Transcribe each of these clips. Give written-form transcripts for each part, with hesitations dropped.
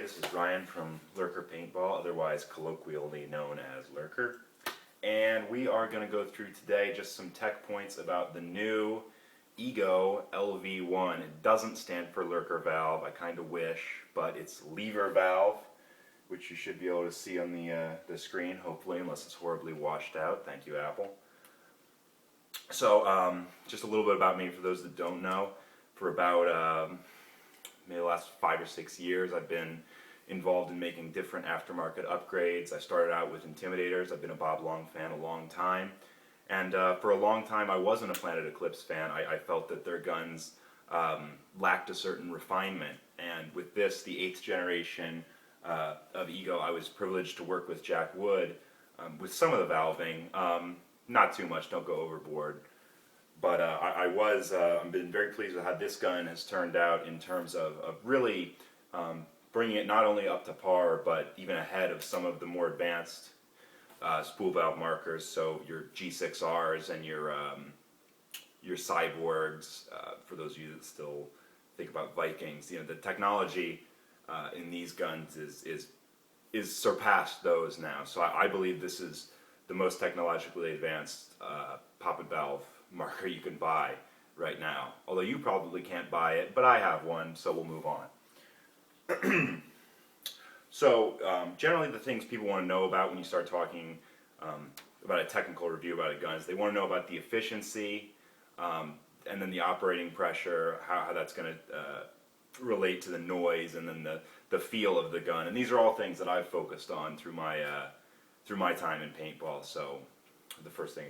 this is Ryan from Lurker Paintball, otherwise colloquially known as Lurker. And we are going to go through today just some tech points about the new Ego LV1. It doesn't stand for Lurker valve, I kind of wish, but it's lever valve, which you should be able to see on the screen, hopefully, unless it's horribly washed out. Thank you, Apple. So, just a little bit about me for those that don't know. For about maybe the last 5 or 6 years, I've been involved in making different aftermarket upgrades. I started out with Intimidators. I've been a Bob Long fan a long time. And for a long time, I wasn't a Planet Eclipse fan. I felt that their guns lacked a certain refinement. And with this, the 8th generation of Ego, I was privileged to work with Jack Wood with some of the valving. Not too much, don't go overboard. But I've been very pleased with how this gun has turned out in terms of really bringing it not only up to par, but even ahead of some of the more advanced spool valve markers. So your G6Rs and your Cyborgs, for those of you that still think about Vikings, you know, the technology in these guns is surpassed those now. So I believe this is the most technologically advanced poppet valve marker you can buy right now. Although you probably can't buy it, but I have one, so we'll move on. So generally the things people want to know about when you start talking about a technical review about a gun is they want to know about the efficiency and then the operating pressure, how that's going to relate to the noise, and then the feel of the gun. And these are all things that I've focused on through my time in paintball. So the first thing,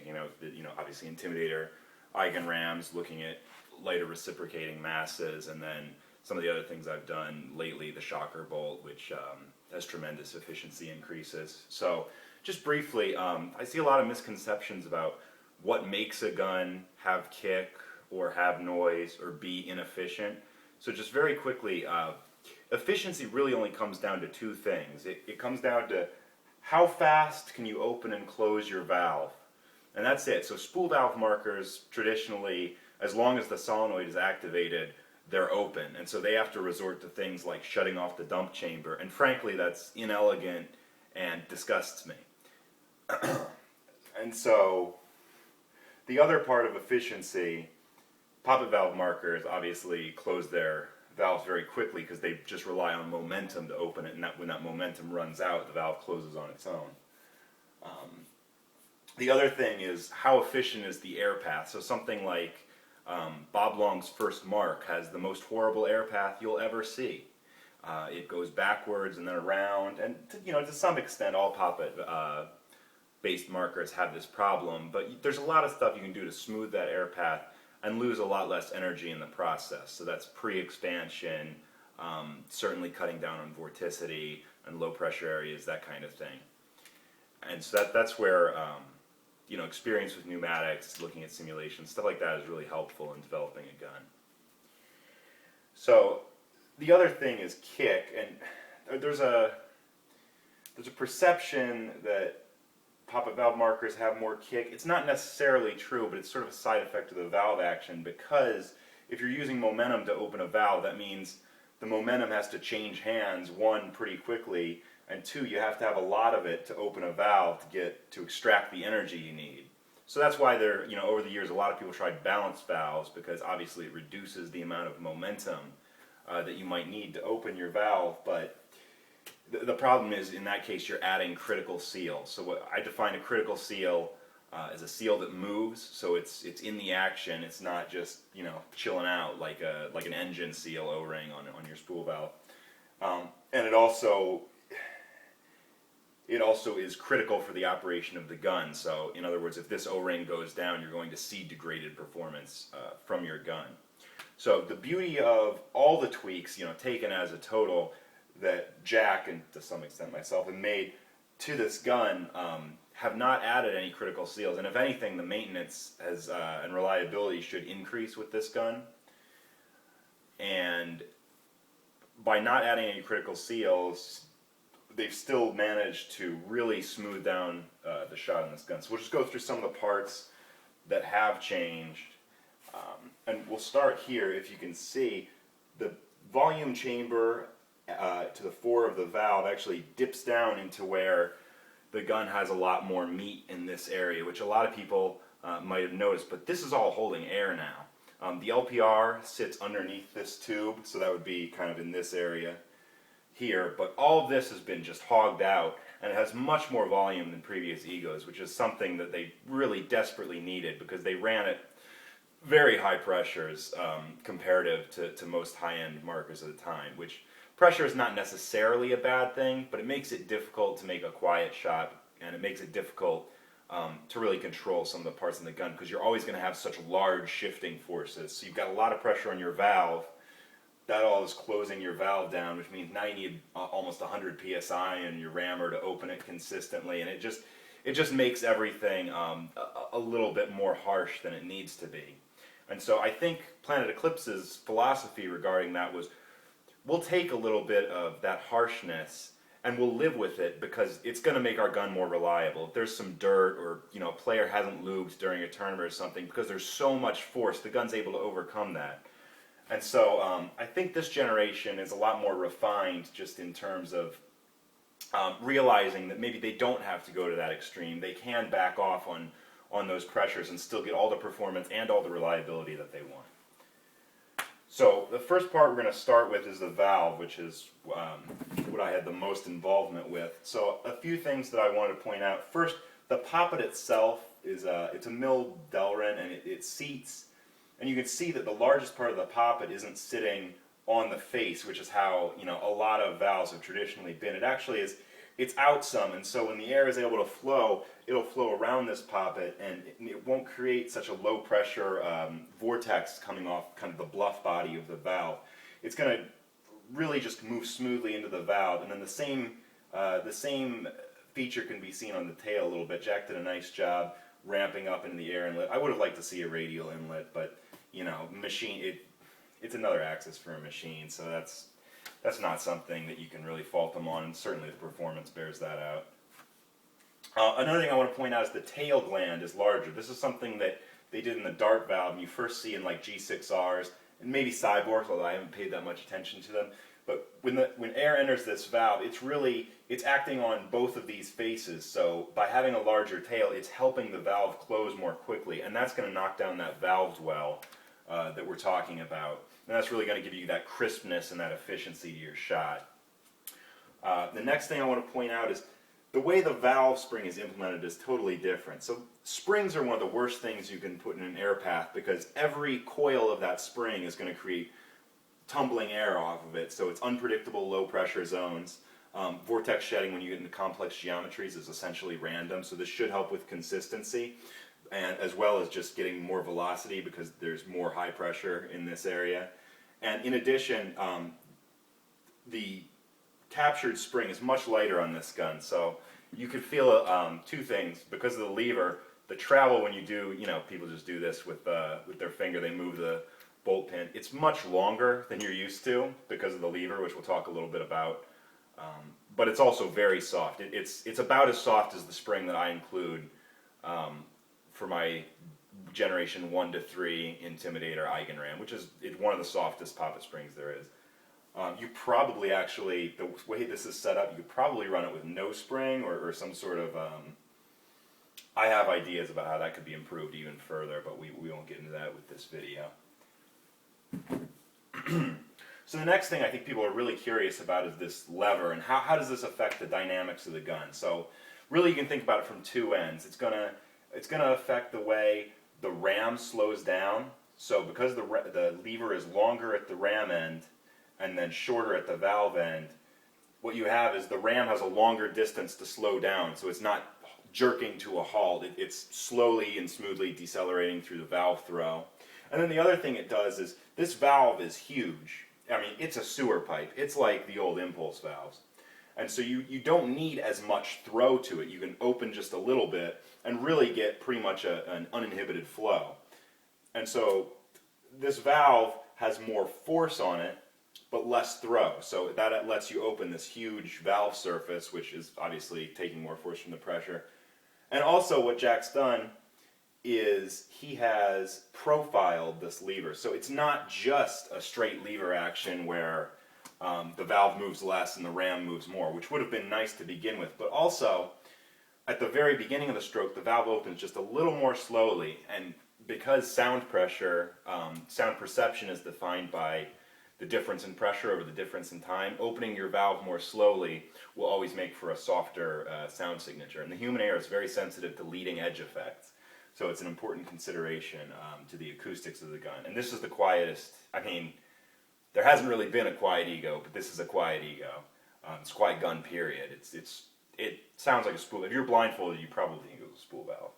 obviously Intimidator, eigenrams, looking at lighter reciprocating masses, and then some of the other things I've done lately, the shocker bolt, which has tremendous efficiency increases. So just briefly, I see a lot of misconceptions about what makes a gun have kick or have noise or be inefficient. So just very quickly, efficiency really only comes down to two things. It comes down to how fast can you open and close your valve? And that's it. So spool valve markers, traditionally, as long as the solenoid is activated, they're open. And so they have to resort to things like shutting off the dump chamber. And frankly, that's inelegant and disgusts me. And so the other part of efficiency, poppet valve markers obviously close their valves very quickly because they just rely on momentum to open it, and when that momentum runs out, the valve closes on its own. The other thing is how efficient is the air path. So something like Bob Long's first mark has the most horrible air path you'll ever see. It goes backwards and then around, and to some extent all poppet based markers have this problem, but there's a lot of stuff you can do to smooth that air path and lose a lot less energy in the process. So that's pre-expansion, certainly cutting down on vorticity and low pressure areas, that kind of thing. And so that's where experience with pneumatics, looking at simulations, stuff like that is really helpful in developing a gun. So the other thing is kick, and there's a perception that poppet valve markers have more kick. It's not necessarily true, but it's sort of a side effect of the valve action, because if you're using momentum to open a valve, that means the momentum has to change hands, one, pretty quickly, and two, you have to have a lot of it to open a valve to extract the energy you need. So that's why over the years, a lot of people tried balanced valves, because obviously it reduces the amount of momentum that you might need to open your valve, but the problem is, in that case, you're adding critical seal. So what I define a critical seal as a seal that moves, so it's in the action. It's not just chilling out like an engine seal O-ring on your spool valve. And it also is critical for the operation of the gun. So in other words, if this O-ring goes down, you're going to see degraded performance from your gun. So the beauty of all the tweaks, taken as a total, that Jack, and to some extent myself, have made to this gun have not added any critical seals. And if anything, the maintenance and reliability should increase with this gun. And by not adding any critical seals, they've still managed to really smooth down the shot in this gun. So we'll just go through some of the parts that have changed. And we'll start here. If you can see, the volume chamber to the fore of the valve actually dips down into where the gun has a lot more meat in this area, which a lot of people might have noticed, but this is all holding air now. The LPR sits underneath this tube, so that would be kind of in this area here, but all of this has been just hogged out, and it has much more volume than previous Egos, which is something that they really desperately needed because they ran at very high pressures comparative to most high-end markers of the time, which pressure is not necessarily a bad thing, but it makes it difficult to make a quiet shot, and it makes it difficult to really control some of the parts in the gun because you're always going to have such large shifting forces. So you've got a lot of pressure on your valve. That all is closing your valve down, which means now you need almost 100 psi in your rammer to open it consistently, and it just makes everything a little bit more harsh than it needs to be. And so I think Planet Eclipse's philosophy regarding that was, we'll take a little bit of that harshness and we'll live with it because it's going to make our gun more reliable. If there's some dirt or a player hasn't lubed during a tournament or something, because there's so much force, the gun's able to overcome that. And so I think this generation is a lot more refined just in terms of realizing that maybe they don't have to go to that extreme. They can back off on those pressures and still get all the performance and all the reliability that they want. So the first part we're going to start with is the valve, which is what I had the most involvement with. So a few things that I wanted to point out. First, the poppet itself is it's a milled Delrin, and it seats. And you can see that the largest part of the poppet isn't sitting on the face, which is how a lot of valves have traditionally been. It actually is, it's out some, and so when the air is able to flow, it'll flow around this poppet, and it won't create such a low pressure vortex coming off kind of the bluff body of the valve. It's going to really just move smoothly into the valve, and then the same feature can be seen on the tail a little bit. Jack did a nice job ramping up into the air inlet. I would have liked to see a radial inlet, but it's another axis for a machine, so that's not something that you can really fault them on, and certainly the performance bears that out. Another thing I want to point out is the tail gland is larger. This is something that they did in the dart valve, and you first see in like G6Rs, and maybe Cyborgs, although I haven't paid that much attention to them. But when air enters this valve, it's acting on both of these faces, so by having a larger tail, it's helping the valve close more quickly, and that's going to knock down that valve dwell that we're talking about. And that's really going to give you that crispness and that efficiency to your shot. The next thing I want to point out is the way the valve spring is implemented is totally different. So springs are one of the worst things you can put in an air path because every coil of that spring is going to create tumbling air off of it, so it's unpredictable low pressure zones. Vortex shedding when you get into complex geometries is essentially random, so this should help with consistency, and as well as just getting more velocity because there's more high pressure in this area. And in addition, the captured spring is much lighter on this gun, so you could feel two things. Because of the lever, the travel when you do, people just do this with their finger, they move the bolt pin. It's much longer than you're used to because of the lever, which we'll talk a little bit about. But it's also very soft. It's about as soft as the spring that I include for my generation 1 to 3 Intimidator Eigenram, which is one of the softest poppet springs there is. You probably actually, the way this is set up, you could probably run it with no spring or some sort of, I have ideas about how that could be improved even further, but we won't get into that with this video. So the next thing I think people are really curious about is this lever, and how does this affect the dynamics of the gun? So really you can think about it from two ends. It's gonna affect the way the ram slows down. So because the lever is longer at the ram end and then shorter at the valve end, what you have is the ram has a longer distance to slow down, so it's not jerking to a halt. It's slowly and smoothly decelerating through the valve throw. And then the other thing it does is, this valve is huge. I mean, it's a sewer pipe. It's like the old impulse valves. And so you don't need as much throw to it. You can open just a little bit and really get pretty much an uninhibited flow. And so this valve has more force on it, but less throw. So that lets you open this huge valve surface, which is obviously taking more force from the pressure. And also what Jack's done is he has profiled this lever. So it's not just a straight lever action where the valve moves less and the ram moves more, which would have been nice to begin with. But also, at the very beginning of the stroke, the valve opens just a little more slowly, and because sound pressure, sound perception is defined by the difference in pressure over the difference in time, opening your valve more slowly will always make for a softer sound signature. And the human ear is very sensitive to leading edge effects, so it's an important consideration to the acoustics of the gun. And this is the quietest, I mean, there hasn't really been a quiet Ego, but this is a quiet Ego. It's a quiet gun, period. It sounds like a spool. If you're blindfolded, you probably think it was a spool valve.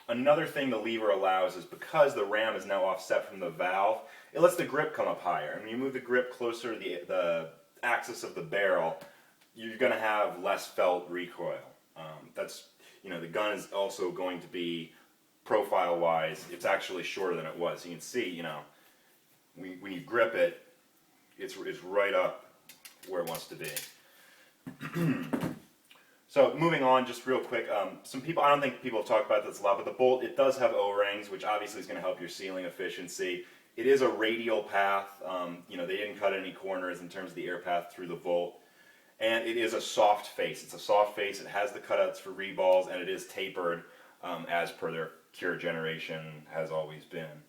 Another thing the lever allows is because the ram is now offset from the valve, it lets the grip come up higher. And when you move the grip closer to the axis of the barrel, you're going to have less felt recoil. The gun is also going to be, profile-wise, it's actually shorter than it was. You can see, when you grip it, it's right up where it wants to be. So moving on, just real quick, some people, I don't think people have talked about this a lot, but the bolt, it does have O-rings, which obviously is going to help your sealing efficiency. It is a radial path. They didn't cut any corners in terms of the air path through the bolt. And it is a soft face. It's a soft face. It has the cutouts for reballs, and it is tapered as per their Cure generation has always been.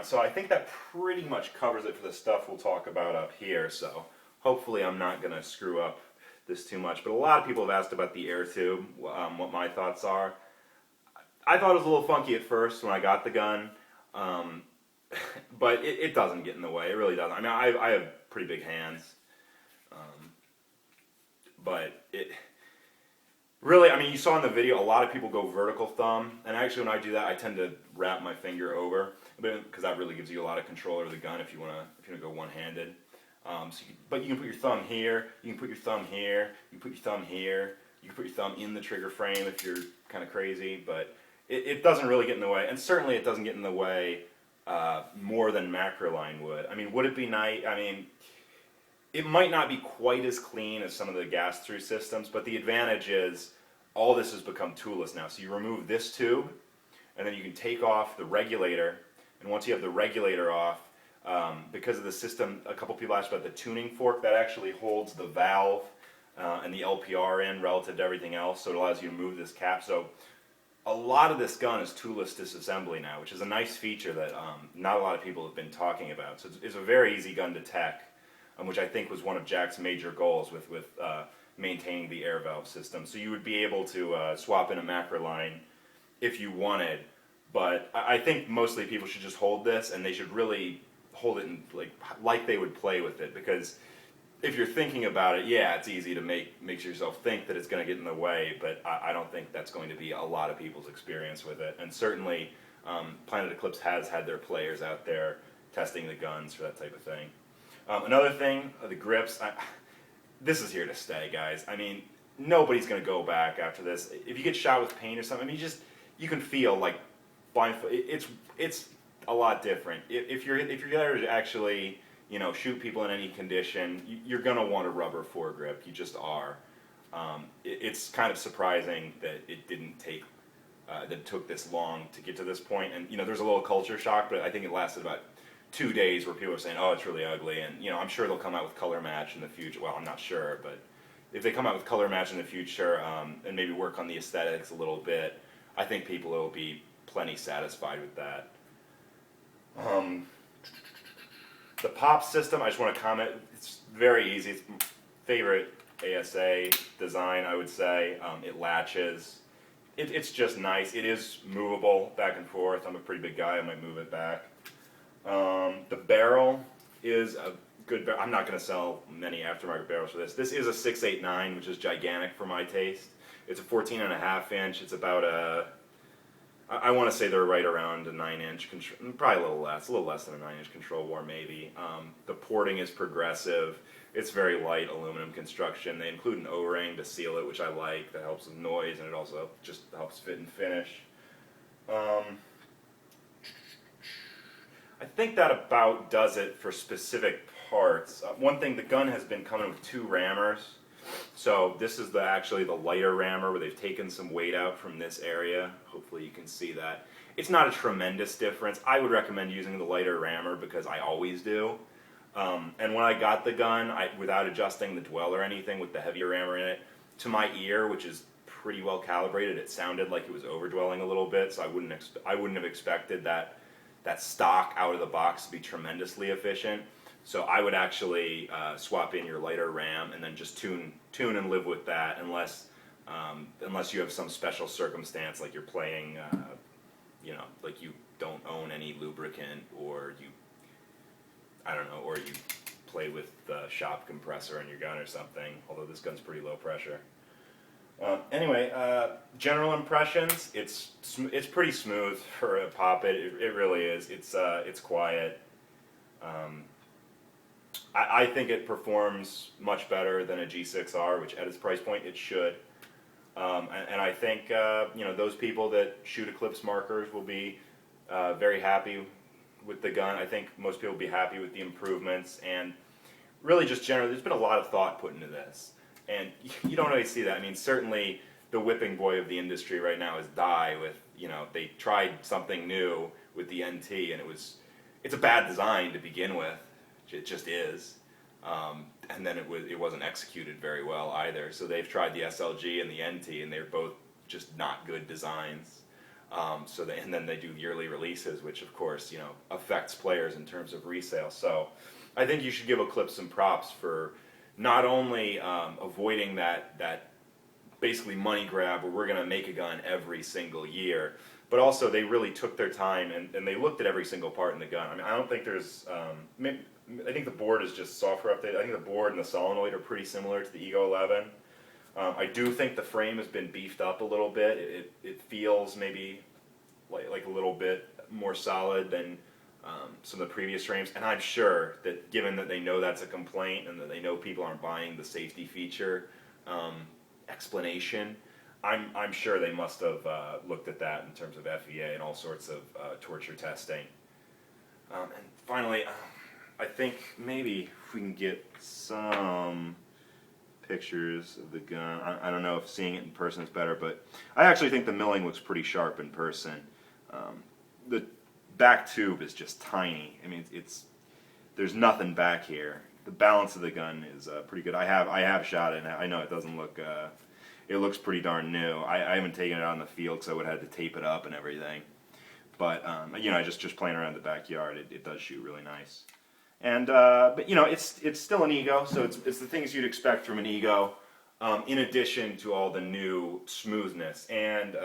So I think that pretty much covers it for the stuff we'll talk about up here. So hopefully I'm not going to screw up this too much. But a lot of people have asked about the air tube, what my thoughts are. I thought it was a little funky at first when I got the gun, but it doesn't get in the way. It really doesn't. I mean, I have pretty big hands, but it really, I mean, you saw in the video, a lot of people go vertical thumb, and actually when I do that, I tend to wrap my finger over, because that really gives you a lot of control over the gun if you want to go one-handed. But you can put your thumb here, you can put your thumb here, you can put your thumb here, you can put your thumb in the trigger frame if you're kind of crazy, but it doesn't really get in the way, and certainly it doesn't get in the way more than Macroline would. I mean, would it be nice? I mean, it might not be quite as clean as some of the gas-through systems, but the advantage is all this has become toolless now. So you remove this tube, and then you can take off the regulator, and once you have the regulator off, because of the system, a couple people asked about the tuning fork, that actually holds the valve and the LPR in relative to everything else, so it allows you to move this cap. So a lot of this gun is toolless disassembly now, which is a nice feature that not a lot of people have been talking about. So it's a very easy gun to tech, which I think was one of Jack's major goals with maintaining the air valve system. So you would be able to swap in a Macroline if you wanted, but I think mostly people should just hold this, and they should really hold it in, like they would play with it, because if you're thinking about it, yeah, it's easy to make yourself think that it's going to get in the way, but I don't think that's going to be a lot of people's experience with it. And certainly, Planet Eclipse has had their players out there testing the guns for that type of thing. Another thing, the grips. This is here to stay, guys. I mean, nobody's going to go back after this. If you get shot with paint or something, I mean, you can feel like blindfold. It's a lot different. If you're there to actually, shoot people in any condition, you're going to want a rubber foregrip. You just are. It's kind of surprising that it took this long to get to this point. And there's a little culture shock, but I think it lasted about 2 days where people are saying, "Oh, it's really ugly," and I'm sure they'll come out with color match in the future. Well, I'm not sure, but if they come out with color match in the future and maybe work on the aesthetics a little bit, I think people will be plenty satisfied with that. The pop system, I just want to comment. It's very easy. It's my favorite ASA design, I would say. It latches. It's just nice. It is movable back and forth. I'm a pretty big guy. I might move it back. The barrel is a good barrel. I'm not going to sell many aftermarket barrels for this. This is a 689, which is gigantic for my taste. It's a 14.5 inch. It's about I want to say they're right around a 9-inch, probably a little less than a 9-inch control war maybe. The porting is progressive. It's very light aluminum construction. They include an O-ring to seal it, which I like. That helps with noise, and it also just helps fit and finish. I think that about does it for specific parts. One thing, the gun has been coming with 2 rammers. So this is actually the lighter rammer where they've taken some weight out from this area. Hopefully you can see that. it's not a tremendous difference. I would recommend using the lighter rammer because I always do. And when I got the gun, without adjusting the dwell or anything with the heavier rammer in it, to my ear, which is pretty well calibrated, it sounded like it was overdwelling a little bit, so I wouldn't have expected that stock out of the box to be tremendously efficient. So I would actually swap in your lighter RAM and then just tune and live with that, unless you have some special circumstance, like you're playing, like you don't own any lubricant, or or you play with the shop compressor in your gun or something, although this gun's pretty low pressure. Anyway, general impressions, it's pretty smooth for a poppet. It really is. It's quiet. I think it performs much better than a G6R, which at its price point it should. And I think those people that shoot Eclipse markers will be very happy with the gun. I think most people will be happy with the improvements, and really just generally, there's been a lot of thought put into this. And you don't always see that. I mean, certainly the whipping boy of the industry right now is Dye with, they tried something new with the NT, and it's a bad design to begin with. It just is. And then it wasn't executed very well either. So they've tried the SLG and the NT, and they're both just not good designs. And then they do yearly releases, which of course, affects players in terms of resale. So I think you should give Eclipse some props for not only avoiding that basically money grab where we're going to make a gun every single year, but also they really took their time and they looked at every single part in the gun. I mean, I don't think there's, I think the board is just software update. I think the board and the solenoid are pretty similar to the Ego 11. I do think the frame has been beefed up a little bit. It feels maybe like a little bit more solid than some of the previous frames, and I'm sure that given that they know that's a complaint and that they know people aren't buying the safety feature explanation, I'm sure they must have looked at that in terms of FEA and all sorts of torture testing. And finally, I think maybe if we can get some pictures of the gun. I don't know if seeing it in person is better, but I actually think the milling looks pretty sharp in person. The back tube is just tiny. I mean, there's nothing back here. The balance of the gun is pretty good. I have shot it, and I know it doesn't look. It looks pretty darn new. I haven't taken it out in the field because I would have had to tape it up and everything. But just playing around the backyard, it does shoot really nice. And but it's still an Ego, so it's the things you'd expect from an Ego, in addition to all the new smoothness, and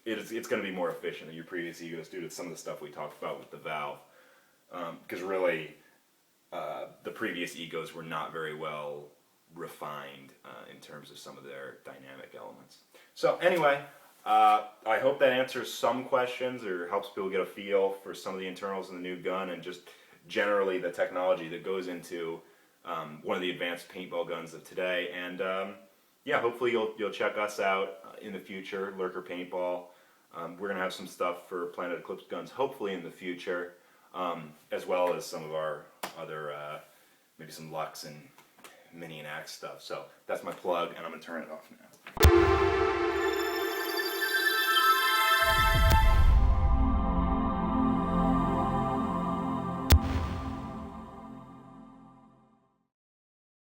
it's going to be more efficient than your previous Egos due to some of the stuff we talked about with the valve. Because really, the previous Egos were not very well refined in terms of some of their dynamic elements. So anyway, I hope that answers some questions or helps people get a feel for some of the internals in the new gun and just generally the technology that goes into one of the advanced paintball guns of today. And hopefully you'll check us out in the future, Lurker Paintball. We're going to have some stuff for Planet Eclipse guns hopefully in the future, as well as some of our other, maybe some Lux and Mini and Axe stuff. So that's my plug, and I'm going to turn it off now.